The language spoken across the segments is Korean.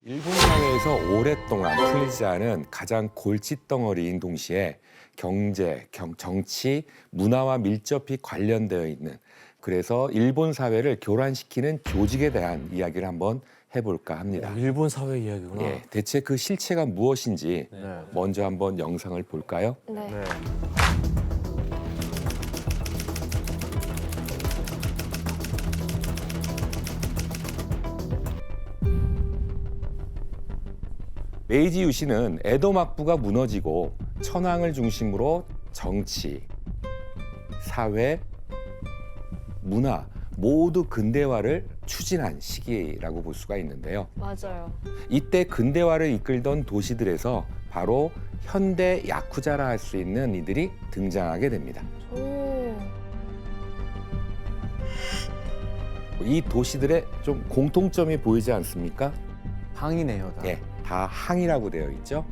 일본 사회에서 오랫동안 풀리지 않은 가장 골칫덩어리인 동시에 경제, 정치, 문화와 밀접히 관련되어 있는, 그래서 일본 사회를 교란시키는 조직에 대한 이야기를 한번 해볼까 합니다. 일본 사회 이야기구나. 예, 대체 그 실체가 무엇인지 네. 먼저 한번 영상을 볼까요? 네. 네. 메이지 유신은 에도 막부가 무너지고 천황을 중심으로 정치, 사회, 문화 모두 근대화를 추진한 시기라고 볼 수가 있는데요. 맞아요. 이때 근대화를 이끌던 도시들에서 바로 현대 야쿠자라 할 수 있는 이들이 등장하게 됩니다. 오. 이 도시들의 좀 공통점이 보이지 않습니까? 항이네요, 다. 예, 다 항이라고 되어 있죠.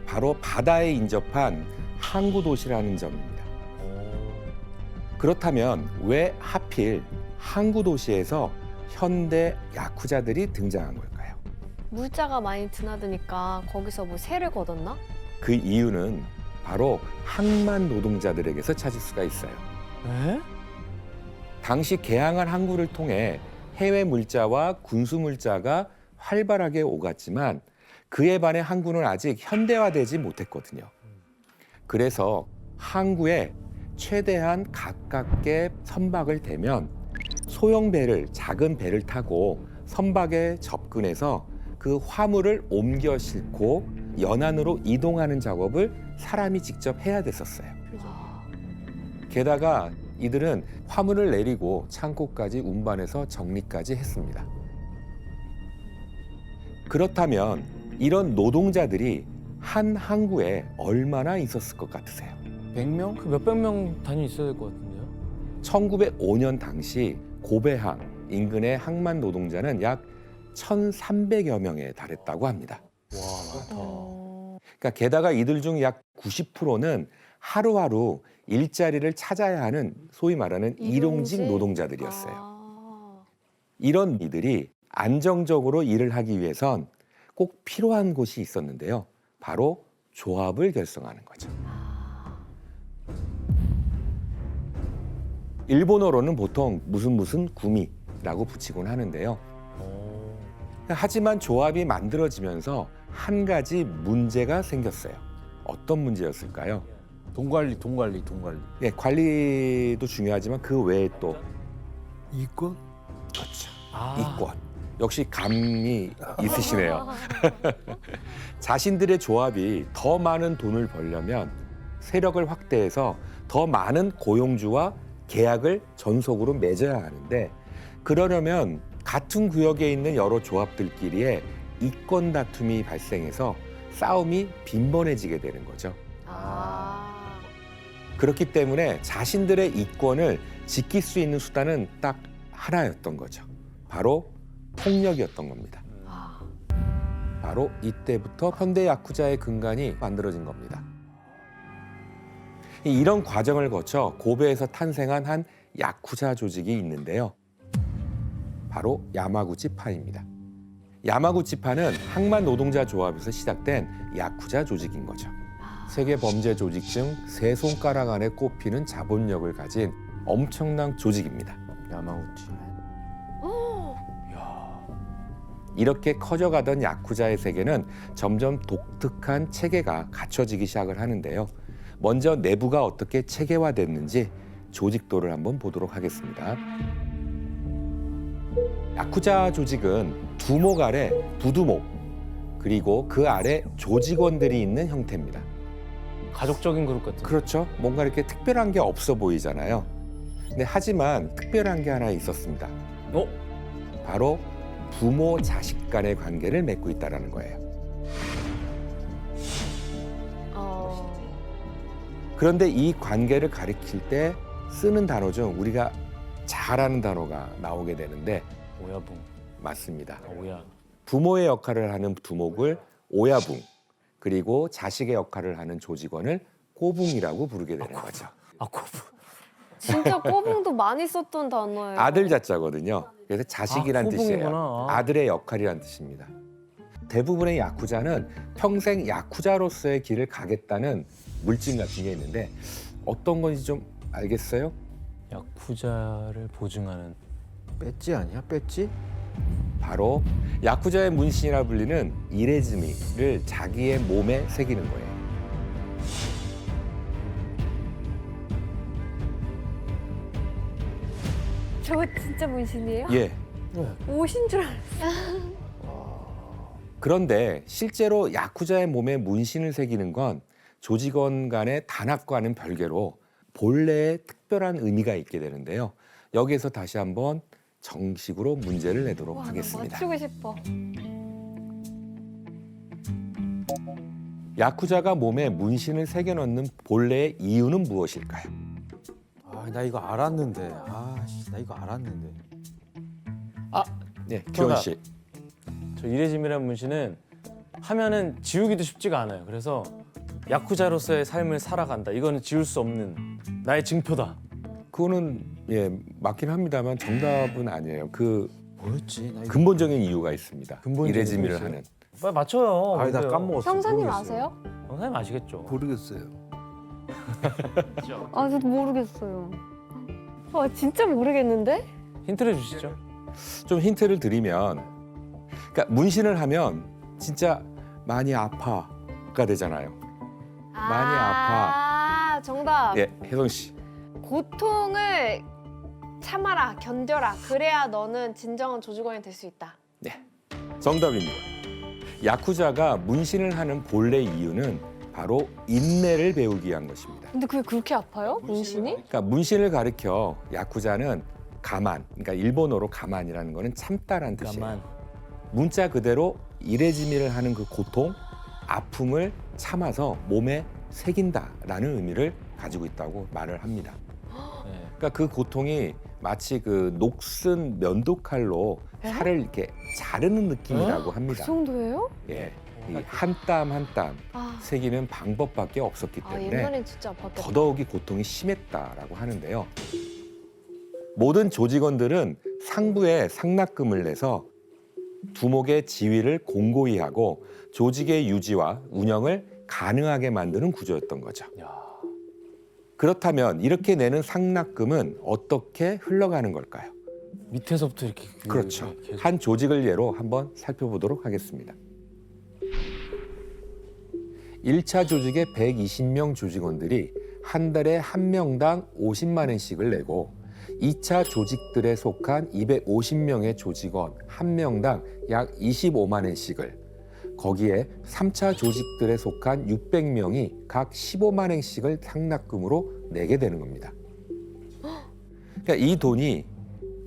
바로 바다에 인접한 항구 도시라는 점입니다. 그렇다면 왜 하필 항구 도시에서 현대 야쿠자들이 등장한 걸까요? 물자가 많이 드나드니까 거기서 뭐 세를 거뒀나? 그 이유는 바로 항만 노동자들에게서 찾을 수가 있어요. 에? 당시 개항한 항구를 통해 해외 물자와 군수 물자가 활발하게 오갔지만 그에 반해 항구는 아직 현대화되지 못했거든요. 그래서 항구에 최대한 가깝게 선박을 대면 소형 배를, 작은 배를 타고 선박에 접근해서 그 화물을 옮겨 싣고 연안으로 이동하는 작업을 사람이 직접 해야 됐었어요. 게다가 이들은 화물을 내리고 창고까지 운반해서 정리까지 했습니다. 그렇다면 이런 노동자들이 한 항구에 얼마나 있었을 것 같으세요? 100명? 그 몇백 명 단위 있어야 될 것 같은데요? 1905년 당시 고베항 인근의 항만 노동자는 약 1,300여 명에 달했다고 합니다. 와, 많다. 그러니까 게다가 이들 중 약 90%는 하루하루 일자리를 찾아야 하는 소위 말하는 일용직 노동자들이었어요. 아. 이런 이들이 안정적으로 일을 하기 위해선 꼭 필요한 곳이 있었는데요. 바로 조합을 결성하는 거죠. 일본어로는 보통 무슨 구미라고 붙이곤 하는데요. 하지만 조합이 만들어지면서 한 가지 문제가 생겼어요. 어떤 문제였을까요? 돈 관리. 예, 관리도 중요하지만 그 외에 또 이권? 그렇죠. 아. 이권. 역시 감이 있으시네요. 자신들의 조합이 더 많은 돈을 벌려면 세력을 확대해서 더 많은 고용주와 계약을 전속으로 맺어야 하는데, 그러려면 같은 구역에 있는 여러 조합들끼리의 이권 다툼이 발생해서 싸움이 빈번해지게 되는 거죠. 아. 그렇기 때문에 자신들의 이권을 지킬 수 있는 수단은 딱 하나였던 거죠. 바로 폭력이었던 겁니다. 아. 바로 이때부터 현대 야쿠자의 근간이 만들어진 겁니다. 이런 과정을 거쳐 고베에서 탄생한 한 야쿠자 조직이 있는데요. 바로 야마구치파입니다. 야마구치파는 항만 노동자 조합에서 시작된 야쿠자 조직인 거죠. 세계 범죄 조직 중 세 손가락 안에 꼽히는 자본력을 가진 엄청난 조직입니다. 야마구치. 이렇게 커져가던 야쿠자의 세계는 점점 독특한 체계가 갖춰지기 시작을 하는데요. 먼저 내부가 어떻게 체계화됐는지 조직도를 한번 보도록 하겠습니다. 야쿠자 조직은 두목 아래 부두목, 그리고 그 아래 조직원들이 있는 형태입니다. 가족적인 그룹 같은. 그렇죠. 뭔가 이렇게 특별한 게 없어 보이잖아요. 근데 하지만 특별한 게 하나 있었습니다. 바로 부모 자식 간의 관계를 맺고 있다는 거예요. 그런데 이 관계를 가리킬 때 쓰는 단어 중 우리가 잘 아는 단어가 나오게 되는데, 오야붕. 맞습니다. 오야. 부모의 역할을 하는 두목을 오야붕, 그리고 자식의 역할을 하는 조직원을 꼬붕이라고 부르게 되는 거죠. 아, 코브. 진짜 꼬붕도 많이 썼던 단어예요. 아들 자자거든요. 그래서 자식이란 뜻이에요. 꼬붕이구나. 아들의 역할이란 뜻입니다. 대부분의 야쿠자는 평생 야쿠자로서의 길을 가겠다는 물증 같은 게 있는데 어떤 건지 좀 알겠어요? 야쿠자를 보증하는 배지 아니야? 배지? 바로 야쿠자의 문신이라 불리는 이레즈미를 자기의 몸에 새기는 거예요. 저거 진짜 문신이에요? 예. 옷인 줄 알았어. 그런데 실제로 야쿠자의 몸에 문신을 새기는 건 조직원 간의 단합과는 별개로 본래의 특별한 의미가 있게 되는데요. 여기에서 다시 한번 정식으로 문제를 내도록 와, 나 하겠습니다. 맞추고 싶어. 야쿠자가 몸에 문신을 새겨넣는 본래의 이유는 무엇일까요? 아, 나 이거 알았는데. 나 이거 알았는데. 네, 기원 씨. 저 이레짐이라는 문신은 하면은 지우기도 쉽지가 않아요. 그래서 야쿠자로서의 삶을 살아간다. 이거는 지울 수 없는 나의 증표다. 그거는 예 맞긴 합니다만 정답은 아니에요. 그 뭐였지? 나 이거. 근본적인 이유가 있습니다. 근본적인 이레즈미를 이유가 하는. 빨리 맞춰요. 나 뭔데요? 까먹었어. 형사님 모르겠어요. 아세요? 형사님 아시겠죠? 모르겠어요. 아, 저도 모르겠어요. 아, 진짜 모르겠는데? 힌트를 주시죠. 좀 힌트를 드리면, 그러니까 문신을 하면 진짜 많이 아파가 되잖아요. 많이 아파. 정답. 예, 혜성 씨. 고통을 참아라, 견뎌라. 그래야 너는 진정한 조직원이 될 수 있다. 네, 정답입니다. 야쿠자가 문신을 하는 본래 이유는 바로 인내를 배우기 위한 것입니다. 근데 그게 그렇게 아파요? 문신이? 그러니까 문신을 가리켜 야쿠자는 가만, 그러니까 일본어로 가만이라는 거는 참다라는 뜻이에요. 가만. 문자 그대로 이레즈미를 하는 그 고통, 아픔을 참아서 몸에 새긴다라는 의미를 가지고 있다고 말을 합니다. 네. 그러니까 그 고통이 마치 그 녹슨 면도칼로 살을 이렇게 자르는 느낌이라고 그 합니다. 정도예요? 예, 한 땀 한 땀 아, 새기는 방법밖에 없었기 때문에 옛날엔 진짜 아팠겠다. 더더욱이 고통이 심했다라고 하는데요. 모든 조직원들은 상부에 상납금을 내서 두목의 지위를 공고히 하고 조직의 유지와 운영을 가능하게 만드는 구조였던 거죠. 야. 그렇다면 이렇게 내는 상납금은 어떻게 흘러가는 걸까요? 밑에서부터 이렇게 그렇죠. 계속. 한 조직을 예로 한번 살펴보도록 하겠습니다. 1차 조직의 120명 조직원들이 한 달에 한 명당 50만 원씩을 내고 2차 조직들에 속한 250명의 조직원 한 명당 약 25만 원씩을 거기에 3차 조직들에 속한 600명이 각 15만 원씩을 상납금으로 내게 되는 겁니다. 그러니까 이 돈이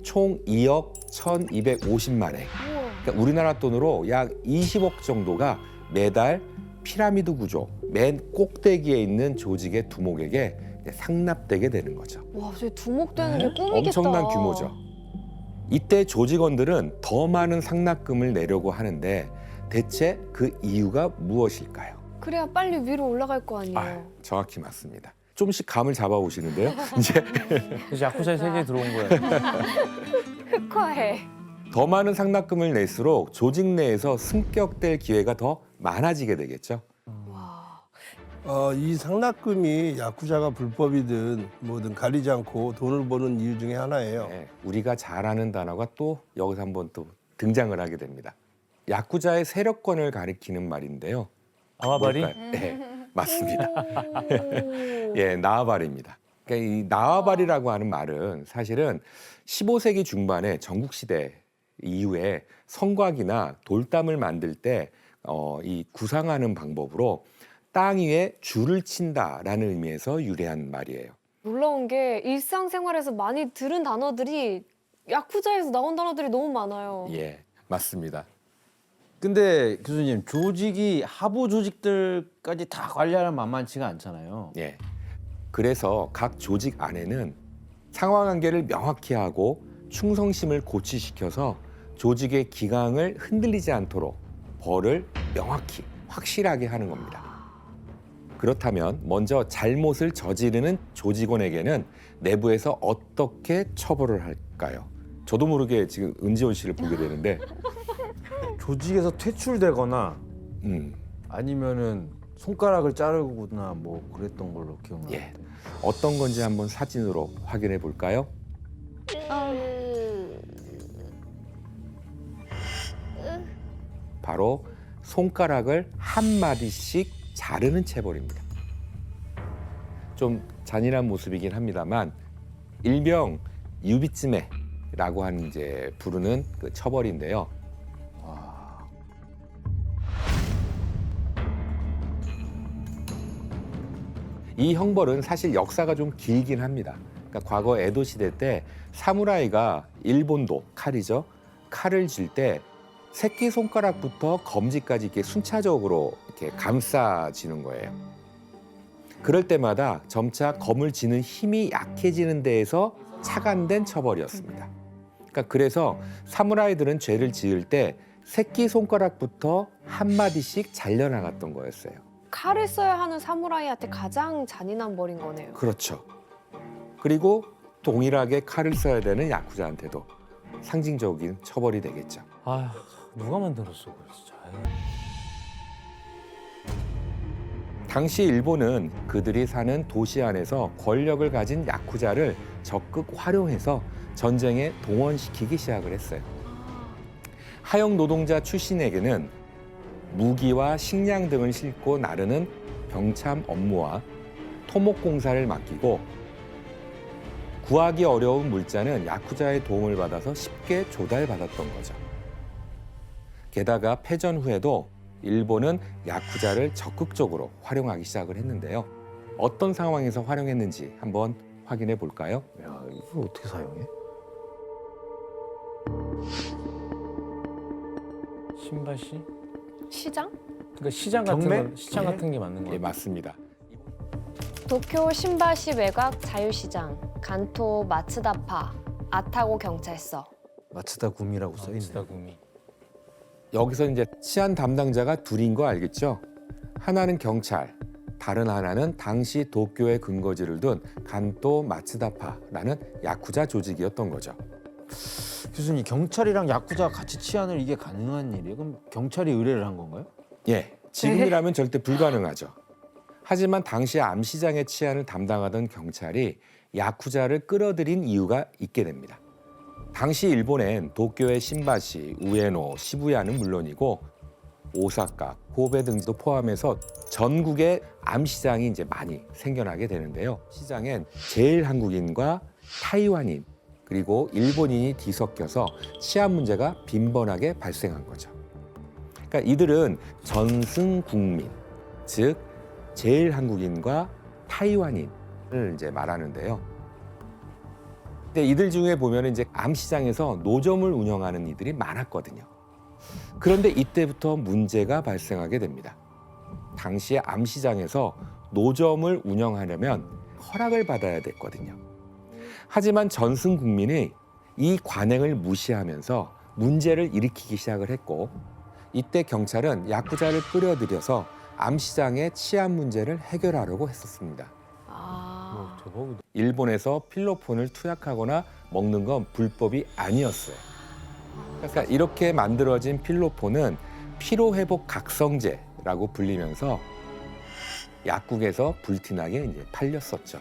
총 2억 1,250만 원. 우와. 그러니까 우리나라 돈으로 약 20억 정도가 매달 피라미드 구조 맨 꼭대기에 있는 조직의 두목에게 상납되게 되는 거죠. 와, 저 두목 되는 게 꿈이겠다. 엄청난 규모죠. 이때 조직원들은 더 많은 상납금을 내려고 하는데 대체 그 이유가 무엇일까요? 그래야 빨리 위로 올라갈 거 아니에요. 아, 정확히 맞습니다. 조금씩 감을 잡아오시는데요. 이제 그래서 야쿠자의 세계에 들어온 거예요. 흑화해. 더 많은 상납금을 낼수록 조직 내에서 승격될 기회가 더 많아지게 되겠죠. 와. 이 상납금이 야쿠자가 불법이든 뭐든 가리지 않고 돈을 버는 이유 중에 하나예요. 네, 우리가 잘 아는 단어가 또 여기서 한번 또 등장을 하게 됩니다. 야쿠자의 세력권을 가리키는 말인데요. 아와바리? 뭘까요? 네, 맞습니다. 오. 예, 나와바리입니다. 그러니까 이 나와바리라고 하는 말은 사실은 15세기 중반에 전국시대 이후에 성곽이나 돌담을 만들 때 이 구상하는 방법으로 땅 위에 줄을 친다라는 의미에서 유래한 말이에요. 놀라운 게 일상생활에서 많이 들은 단어들이 야쿠자에서 나온 단어들이 너무 많아요. 예, 맞습니다. 근데 교수님, 조직이 하부 조직들까지 다 관리하는 만만치가 않잖아요. 예. 그래서 각 조직 안에는 상하관계를 명확히 하고 충성심을 고취시켜서 조직의 기강을 흔들리지 않도록 벌을 명확히 확실하게 하는 겁니다. 그렇다면 먼저 잘못을 저지르는 조직원에게는 내부에서 어떻게 처벌을 할까요? 저도 모르게 지금 은지원 씨를 보게 되는데 조직에서 퇴출되거나 음, 아니면은 손가락을 자르거나 뭐 그랬던 걸로 기억나요. 예. 어떤 건지 한번 사진으로 확인해 볼까요? 바로 손가락을 한 마디씩 자르는 체벌입니다. 좀 잔인한 모습이긴 합니다만 일명 유비츠메라고 하는 이제 부르는 그 처벌인데요. 이 형벌은 사실 역사가 좀 길긴 합니다. 그러니까 과거 에도 시대 때 사무라이가 일본도 칼이죠. 칼을 쥘 때 새끼 손가락부터 검지까지 이렇게 순차적으로 이렇게 감싸지는 거예요. 그럴 때마다 점차 검을 쥐는 힘이 약해지는 데에서 착안된 처벌이었습니다. 그러니까 그래서 사무라이들은 죄를 지을 때 새끼 손가락부터 한 마디씩 잘려나갔던 거였어요. 칼을 써야 하는 사무라이한테 가장 잔인한 벌인 거네요. 그렇죠. 그리고 동일하게 칼을 써야 되는 야쿠자한테도 상징적인 처벌이 되겠죠. 아, 누가 만들었어, 그거 진짜. 당시 일본은 그들이 사는 도시 안에서 권력을 가진 야쿠자를 적극 활용해서 전쟁에 동원시키기 시작을 했어요. 하역 노동자 출신에게는 무기와 식량 등을 싣고 나르는 병참 업무와 토목 공사를 맡기고 구하기 어려운 물자는 야쿠자의 도움을 받아서 쉽게 조달받았던 거죠. 게다가 패전 후에도 일본은 야쿠자를 적극적으로 활용하기 시작을 했는데요. 어떤 상황에서 활용했는지 한번 확인해 볼까요? 야, 이걸 어떻게 사용해? 신바시? 시장? 그러니까 시장 같은 경매? 건 시장 예? 같은 게 맞는 거 예, 같아요. 맞습니다. 도쿄 신바시 외곽 자유시장, 간토 마츠다파, 아타고 경찰서. 마츠다 구미라고 써 있네. 진짜 구미. 여기서 이제 치안 담당자가 둘인 거 알겠죠? 하나는 경찰, 다른 하나는 당시 도쿄에 근거지를 둔 간토 마츠다파라는 야쿠자 조직이었던 거죠. 교수님, 경찰이랑 야쿠자 같이 치안을 이게 가능한 일이에요? 그럼 경찰이 의뢰를 한 건가요? 예, 지금이라면 절대 불가능하죠. 하지만 당시 암시장의 치안을 담당하던 경찰이 야쿠자를 끌어들인 이유가 있게 됩니다. 당시 일본엔 도쿄의 신바시, 우에노, 시부야는 물론이고 오사카, 고베 등도 포함해서 전국에 암시장이 이제 많이 생겨나게 되는데요. 시장엔 제일 한국인과 타이완인 그리고 일본인이 뒤섞여서 치안 문제가 빈번하게 발생한 거죠. 그러니까 이들은 전승국민, 즉 제일 한국인과 타이완인을 이제 말하는데요. 근데 이들 중에 보면 이제 암시장에서 노점을 운영하는 이들이 많았거든요. 그런데 이때부터 문제가 발생하게 됩니다. 당시에 암시장에서 노점을 운영하려면 허락을 받아야 됐거든요. 하지만 전승국민이 이 관행을 무시하면서 문제를 일으키기 시작을 했고 이때 경찰은 야쿠자를 끌어들여서 암시장의 치안 문제를 해결하려고 했었습니다. 아, 대박이다. 일본에서 필로폰을 투약하거나 먹는 건 불법이 아니었어요. 그러니까 이렇게 만들어진 필로폰은 피로회복 각성제라고 불리면서 약국에서 불티나게 이제 팔렸었죠.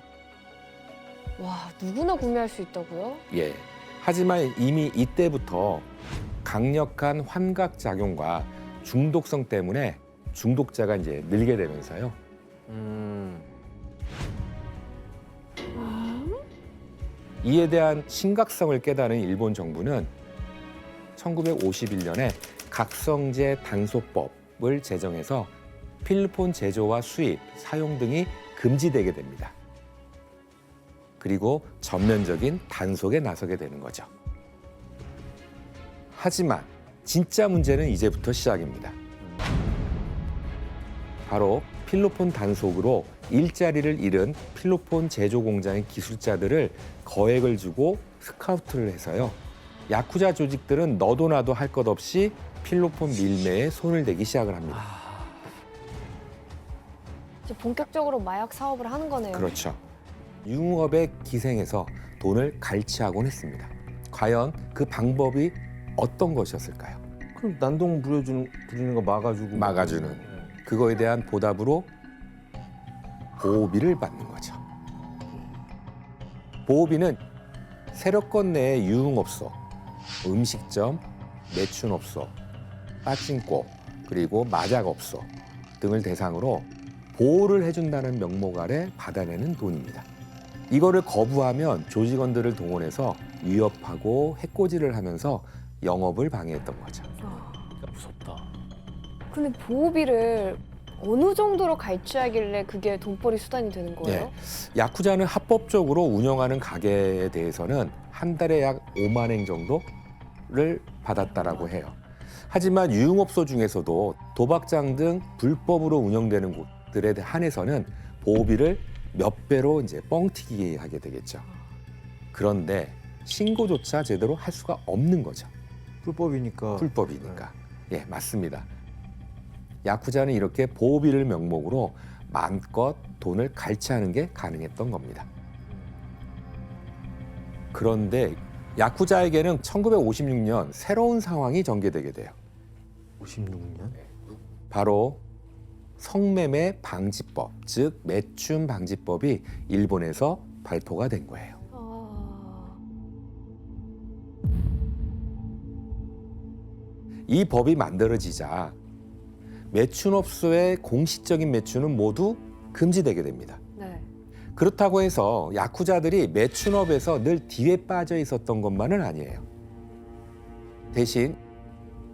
와, 누구나 구매할 수 있다고요? 예. 하지만 이미 이때부터 강력한 환각 작용과 중독성 때문에 중독자가 이제 늘게 되면서요. 이에 대한 심각성을 깨달은 일본 정부는 1951년에 각성제 단속법을 제정해서 필로폰 제조와 수입, 사용 등이 금지되게 됩니다. 그리고 전면적인 단속에 나서게 되는 거죠. 하지만 진짜 문제는 이제부터 시작입니다. 바로 필로폰 단속으로 일자리를 잃은 필로폰 제조 공장의 기술자들을 거액을 주고 스카우트를 해서요. 야쿠자 조직들은 너도 나도 할 것 없이 필로폰 밀매에 손을 대기 시작을 합니다. 이제 본격적으로 마약 사업을 하는 거네요. 그렇죠. 융업에 기생해서 돈을 갈취하곤 했습니다. 과연 그 방법이 어떤 것이었을까요? 그럼 난동 부리는 거 막아주고 막아주는 그거에 대한 보답으로 보호비를 받는 거죠. 보호비는 세력권 내의 유흥업소, 음식점, 매춘업소, 빠찡코, 그리고 마작업소 등을 대상으로 보호를 해준다는 명목 아래 받아내는 돈입니다. 이거를 거부하면 조직원들을 동원해서 위협하고 해코지를 하면서 영업을 방해했던 거죠. 무섭다. 근데 보호비를 어느 정도로 갈취하길래 그게 돈벌이 수단이 되는 거예요? 야쿠자는 합법적으로 운영하는 가게에 대해서는 한 달에 약 5만 엔 정도를 받았다라고 해요. 하지만 유흥업소 중에서도 도박장 등 불법으로 운영되는 곳들에 한해서는 보호비를 몇 배로 이제 뻥튀기 하게 되겠죠. 그런데 신고조차 제대로 할 수가 없는 거죠. 불법이니까. 불법이니까. 예, 맞습니다. 야쿠자는 이렇게 보호비를 명목으로 마음껏 돈을 갈취하는 게 가능했던 겁니다. 그런데 야쿠자에게는 1956년 새로운 상황이 전개되게 돼요. 56년? 바로 성매매 방지법, 즉 매춘 방지법이 일본에서 발표가 된 거예요. 이 법이 만들어지자 매춘업소의 공식적인 매춘은 모두 금지되게 됩니다. 네. 그렇다고 해서 야쿠자들이 매춘업에서 늘 뒤에 빠져 있었던 것만은 아니에요. 대신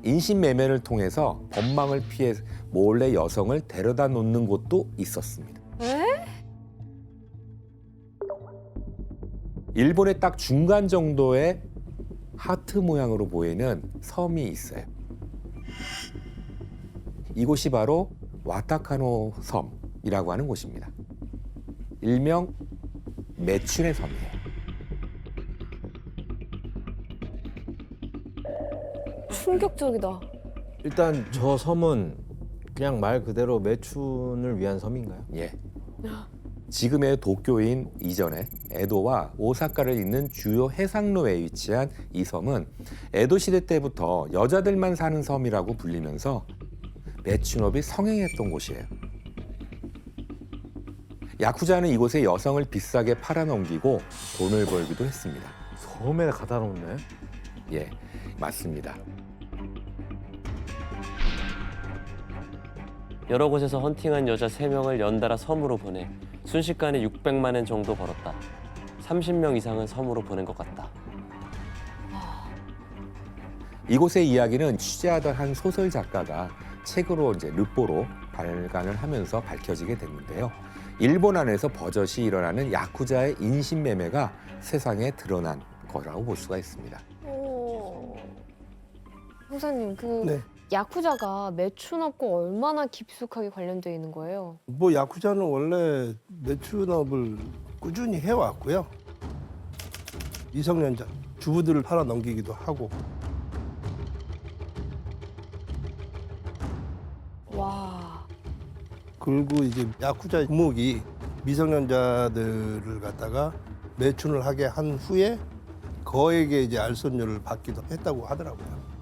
인신매매를 통해서 법망을 피해 몰래 여성을 데려다 놓는 곳도 있었습니다. 에? 일본의 딱 중간 정도의 하트 모양으로 보이는 섬이 있어요. 이곳이 바로 와타카노 섬이라고 하는 곳입니다. 일명 매춘의 섬이에요. 충격적이다. 일단 저 섬은 그냥 말 그대로 매춘을 위한 섬인가요? 예. 지금의 도쿄인 이전에 에도와 오사카를 잇는 주요 해상로에 위치한 이 섬은 에도 시대 때부터 여자들만 사는 섬이라고 불리면서 매춘업이 성행했던 곳이에요. 야쿠자는 이곳에 여성을 비싸게 팔아넘기고 돈을 벌기도 했습니다. 섬에 가다 놓네. 예, 맞습니다. 여러 곳에서 헌팅한 여자 3명을 연달아 섬으로 보내 순식간에 600만 엔 정도 벌었다. 30명 이상은 섬으로 보낸 것 같다. 이곳의 이야기는 취재하던 한 소설 작가가 책으로 이제 르포로 발간을 하면서 밝혀지게 됐는데요. 일본 안에서 버젓이 일어나는 야쿠자의 인신매매가 세상에 드러난 거라고 볼 수가 있습니다. 형사님, 네. 야쿠자가 매춘업과 얼마나 깊숙하게 관련되어 있는 거예요? 뭐 야쿠자는 원래 매춘업을 꾸준히 해왔고요. 미성년자 주부들을 팔아 넘기기도 하고. 와. 그리고 이제 야쿠자 목이 미성년자들을 갖다가 매춘을 하게 한 후에 거액의 이제 알선료를 받기도 했다고 하더라고요.